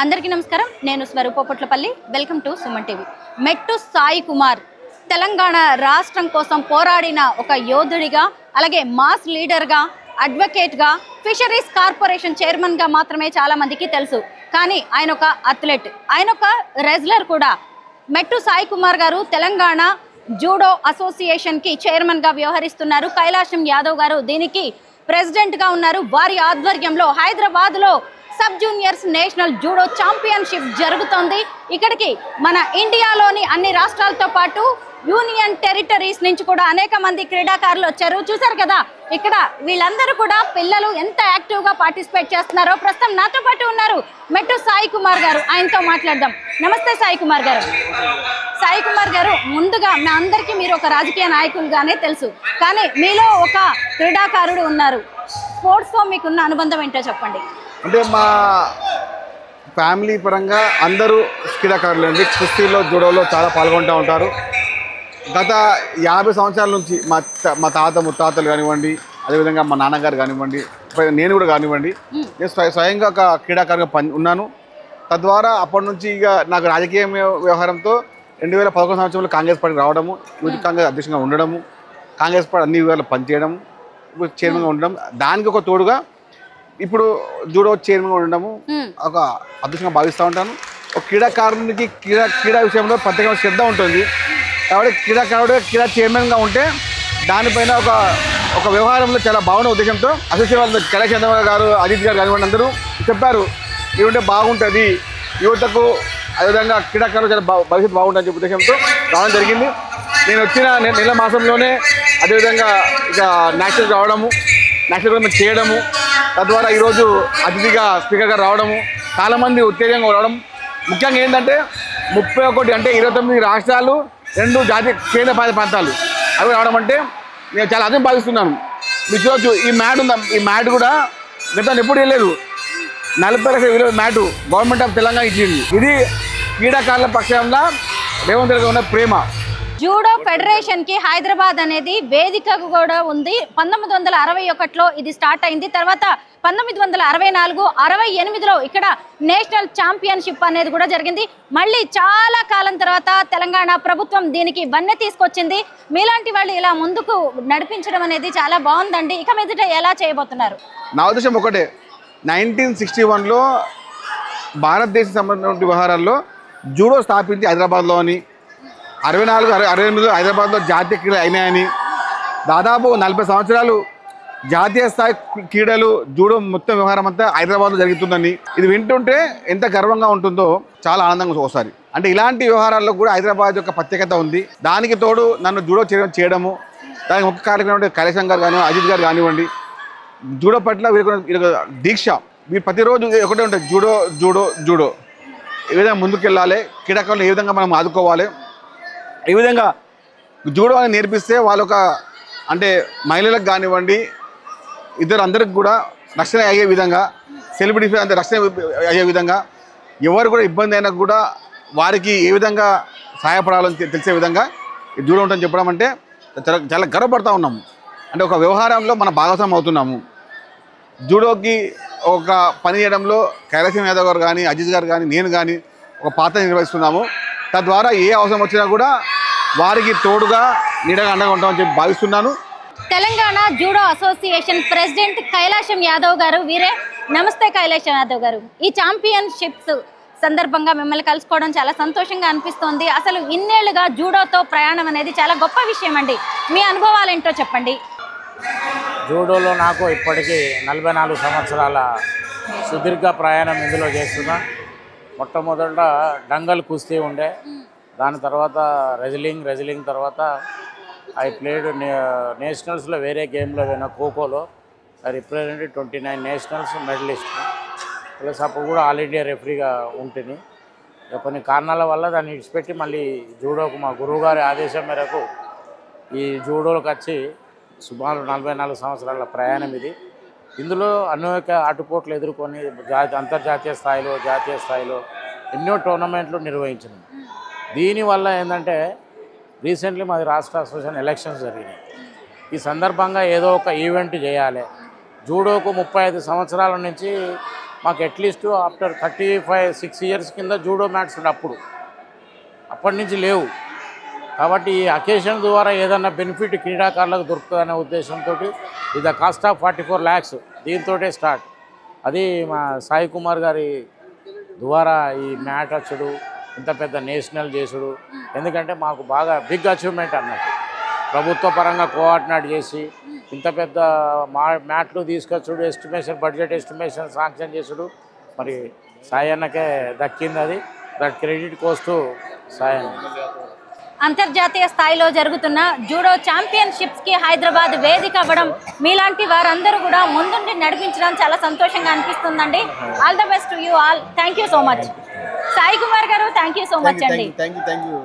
అందరికీ నమస్కారం. నేను Swaroopa Patlapalli. Welcome to Suman TV. Mettu Sai Kumar Telangana రాష్ట్రం కోసం పోరాడిన ఒక యోధుడిగా, అలాగే మాస్ లీడర్గా, అడ్వకేట్గా, ఫిషరీస్ కార్పొరేషన్ చైర్మన్గా మాత్రమే చాలా మందికి తెలుసు. కానీ ఆయన ఒక అథ్లెట్, ఆయన ఒక రెజ్లర్ కూడా. మెట్టు సాయి కుమార్ గారు తెలంగాణ జూడో అసోసియేషన్కి చైర్మన్గా వ్యవహరిస్తున్నారు. కైలాసం యాదవ్ గారు దీనికి ప్రెసిడెంట్గా ఉన్నారు. వారి ఆధ్వర్యంలో హైదరాబాద్లో sub juniors national judo championship జరుగుతోంది. ఇక్కడికి మన ఇండియాలోని అన్ని రాష్ట్రాలతో పాటు యూనియన్ టెరిటరీస్ నుంచి కూడా అనేక మంది క్రీడాకారులు వచ్చారు. చూసారు కదా, ఇక్కడ వీళ్ళందరూ కూడా పిల్లలు ఎంత యాక్టివ్గా పార్టిసిపేట్ చేస్తున్నారో. ప్రస్తుతం నాతో పాటు ఉన్నారు మెట్టు సాయి కుమార్ గారు. ఆయనతో మాట్లాడదాం. నమస్తే సాయి కుమార్ గారు. సాయి కుమార్ గారు, ముందుగా మా అందరికీ మీరు ఒక రాజకీయ నాయకులుగానే తెలుసు, కానీ మీలో ఒక క్రీడాకారుడు ఉన్నారు. స్పోర్ట్స్తో మీకున్న అనుబంధం ఏంటో చెప్పండి. అంటే మా ఫ్యామిలీ పరంగా అందరూ క్రీడాకారులు అండి. కుస్తీలో జూడోలో చాలా పాల్గొంటూ ఉంటారు. గత 50 సంవత్సరాల నుంచి మా తాత ముత్తాతలు కానివ్వండి, అదేవిధంగా మా నాన్నగారు కానివ్వండి, నేను కూడా కానివ్వండి, నేను స్వయంగా ఒక క్రీడాకారుగా ఉన్నాను. తద్వారా అప్పటి నుంచి ఇక నాకు రాజకీయ వ్యవహారంతో 2011 సంవత్సరంలో కాంగ్రెస్ పార్టీకి రావడము, యూత్ కాంగ్రెస్ అధ్యక్షంగా ఉండడము, కాంగ్రెస్ పార్టీ అన్ని విధాలు పనిచేయడము, ఇప్పుడు చైర్మన్గా ఉండడం, దానికి ఒక తోడుగా ఇప్పుడు జూడో చైర్మన్గా ఉండడము ఒక అదృష్టంగా భావిస్తూ ఉంటాను. ఒక క్రీడాకారునికి క్రీడా విషయంలో ప్రత్యేకమైన శ్రద్ధ ఉంటుంది. కాబట్టి క్రీడా చైర్మన్గా ఉంటే దానిపైన ఒక వ్యవహారంలో చాలా బాగున్న ఉద్దేశంతో అసోసియేషన్ వాళ్ళు కైలాష్ యాదవ్ గారు, అజిత్ గారు కానివ్వండి అందరూ చెప్పారు, ఇది ఉంటే బాగుంటుంది యువతకు, అదేవిధంగా క్రీడాకారులు చాలా భవిష్యత్తు బాగుంటుందని చెప్పే ఉద్దేశంతో రావడం జరిగింది. నేను వచ్చిన నెల మాసంలోనే అదేవిధంగా ఇక నేషనల్ రావడము, నేషనల్ గవర్నమెంట్ చేయడము, తద్వారా ఈరోజు అతిథిగా స్పీకర్ గారు రావడము, చాలామంది ఉత్తేజంగా రావడం. ముఖ్యంగా ఏంటంటే 31 అంటే 29 రాష్ట్రాలు, 2 జాతీయ కేంద్ర పాలిత ప్రాంతాలు అవి రావడం అంటే నేను చాలా అర్థం భావిస్తున్నాను. మీరు చూడవచ్చు, ఈ మ్యాట్ కూడా గతంలో ఎప్పుడు వెళ్ళలేదు. 40 లక్షల విలువ మ్యాటు గవర్నమెంట్ ఆఫ్ తెలంగాణ ఇచ్చింది. ఇది క్రీడాకారుల పక్షంగా రేవంత్ రెడ్డి ఉన్న ప్రేమ. జూడో ఫెడరేషన్ కి హైదరాబాద్ అనేది వేదిక కూడా ఉంది. 1961లో ఇది స్టార్ట్ అయింది. తర్వాత 1964, 68లో ఇక్కడ నేషనల్ ఛాంపియన్షిప్ అనేది కూడా జరిగింది. మళ్ళీ చాలా కాలం తర్వాత తెలంగాణ ప్రభుత్వం దీనికి వన్నె తీసుకొచ్చింది. మీలాంటి వాళ్ళు ఇలా ముందుకు నడిపించడం అనేది చాలా బాగుందండి. ఇక మీదట ఎలా చేయబోతున్నారు? నా ఉద్దేశం ఒకటే, 1961లో భారతదేశ సంబంధించిన వ్యవహారాల్లో జూడో స్థాపించి హైదరాబాద్లోని 64, 68లో హైదరాబాద్లో జాతీయ క్రీడలు అయినాయని, దాదాపు 40 సంవత్సరాలు జాతీయ స్థాయి క్రీడలు జూడో మొత్తం వ్యవహారం అంతా హైదరాబాద్లో జరుగుతుందని ఇది వింటుంటే ఎంత గర్వంగా ఉంటుందో, చాలా ఆనందంగా ఒకసారి. అంటే ఇలాంటి వ్యవహారాల్లో కూడా హైదరాబాద్ యొక్క ప్రత్యేకత ఉంది. దానికి తోడు నన్ను జూడో చేయడము, దానికి ముఖ్య కార్యక్రమం కైలాసం గారు కానివ్వండి, అజిత్ గారు కానివ్వండి, జూడో పట్ల వీరికి దీక్ష. వీరు ప్రతిరోజు ఒకటే ఉంటుంది, జూడో జూడో జూడో. ఏ విధంగా ముందుకు వెళ్ళాలి, క్రీడాకారులు ఏ విధంగా మనం ఆదుకోవాలి, ఈ విధంగా జూడో అని నేర్పిస్తే వాళ్ళొక అంటే మహిళలకు కానివ్వండి, అందరికి కూడా రక్షణ అయ్యే విధంగా, సెలబ్రిటీస్ అంత రక్షణ అయ్యే విధంగా, ఎవరు కూడా ఇబ్బంది అయినా కూడా వారికి ఏ విధంగా సహాయపడాలని తెలిసే విధంగా జూడో ఉంటుందని చెప్పడం అంటే చాలా గర్వపడుతూ ఉన్నాము. అంటే ఒక వ్యవహారంలో మన భాగస్వామ్యం అవుతున్నాము. జూడోకి ఒక పని చేయడంలో కైలాసం యాదవ్ గారు కానీ, అజిత్ గారు కానీ, నేను కానీ ఒక పాత్ర నిర్వహిస్తున్నాము. తద్వారా ఏ అవసరం వచ్చినా కూడా వారికి తోడుగా నీడగా అండగా ఉంటామని చెప్పి భావిస్తున్నాను. Telangana judo association president Kailasam Yadav గారు వీరే. నమస్తే కైలాసం యాదవ్ గారు. ఈ ఛాంపియన్షిప్స్ సందర్భంగా మిమ్మల్ని కలుసుకోవడం చాలా సంతోషంగా అనిపిస్తోంది. అసలు ఇన్నేళ్లుగా జూడోతో ప్రయాణం అనేది చాలా గొప్ప విషయం అండి. మీ అనుభవాలు ఏంటో చెప్పండి. జూడోలో నాకు ఇప్పటికీ 44 సంవత్సరాల సుదీర్ఘ ప్రయాణం ఇందులో చేస్తున్నా. మొట్టమొదట డంగల్ కుస్తీ ఉండే, దాని తర్వాత రెజ్లింగ్ తర్వాత ఐ ప్లేడ్ నేషనల్స్లో వేరే గేమ్లో పోయినా ఖోఖోలో I represented 29 nationals medallist. Plus అప్పుడు కూడా ఆల్ ఇండియా రెఫరీగా ఉంటుంది. కొన్ని కారణాల వల్ల దాన్ని విడిచిపెట్టి మళ్ళీ జూడోకు మా గురువుగారి ఆదేశం మేరకు ఈ జూడోకి వచ్చి సుమారు 44 సంవత్సరాల ప్రయాణం ఇది. ఇందులో అనేక ఆటుపోట్లు ఎదుర్కొని అంతర్జాతీయ స్థాయిలో, జాతీయ స్థాయిలో ఎన్నో టోర్నమెంట్లు నిర్వహించినాం. దీనివల్ల ఏంటంటే రీసెంట్లీ మాది రాష్ట్ర అసోసియేషన్ ఎలక్షన్స్ జరిగినాయి. ఈ సందర్భంగా ఏదో ఒక ఈవెంట్ చేయాలి. జూడోకు 35 సంవత్సరాల నుంచి మాకు అట్లీస్ట్ ఆఫ్టర్ 35-6 ఇయర్స్ కింద జూడో మ్యాట్స్ ఉండే అప్పటి నుంచి లేవు. కాబట్టి ఈ అకేషన్ ద్వారా ఏదన్నా బెనిఫిట్ క్రీడాకారులకు దొరుకుతుందనే ఉద్దేశంతో ఇది కాస్ట్ ఆఫ్ 44 lakhs దీంతో స్టార్ట్. అది మా సాయి కుమార్ గారి ద్వారా ఈ మ్యాట్ వచ్చుడు, ఇంత పెద్ద నేషనల్ చేసుడు, ఎందుకంటే మాకు బాగా బిగ్ అచీవ్మెంట్ అన్నట్టు. ప్రభుత్వ పరంగా కోఆర్డినేట్ చేసి ఇంత పెద్ద మ్యాట్లు తీసుకొచ్చుడు, ఎస్టిమేషన్ బడ్జెట్ ఎస్టిమేషన్ శాంక్షన్ చేసుడు మరి సాయి అన్నకే దక్కింది. అది దట్ క్రెడిట్ కోస్ట్ సాయి అన్న. అంతర్జాతీయ స్థాయిలో జరుగుతున్న జూడో ఛాంపియన్షిప్స్కి హైదరాబాద్ వేదిక అవ్వడం, మీలాంటి వారందరూ కూడా ముందుండి నడిపించడం చాలా సంతోషంగా అనిపిస్తుందండి. All the best to you all. Thank you so much. Sai Kumar గారు, థ్యాంక్ యూ సో మచ్ అండి. Thank you.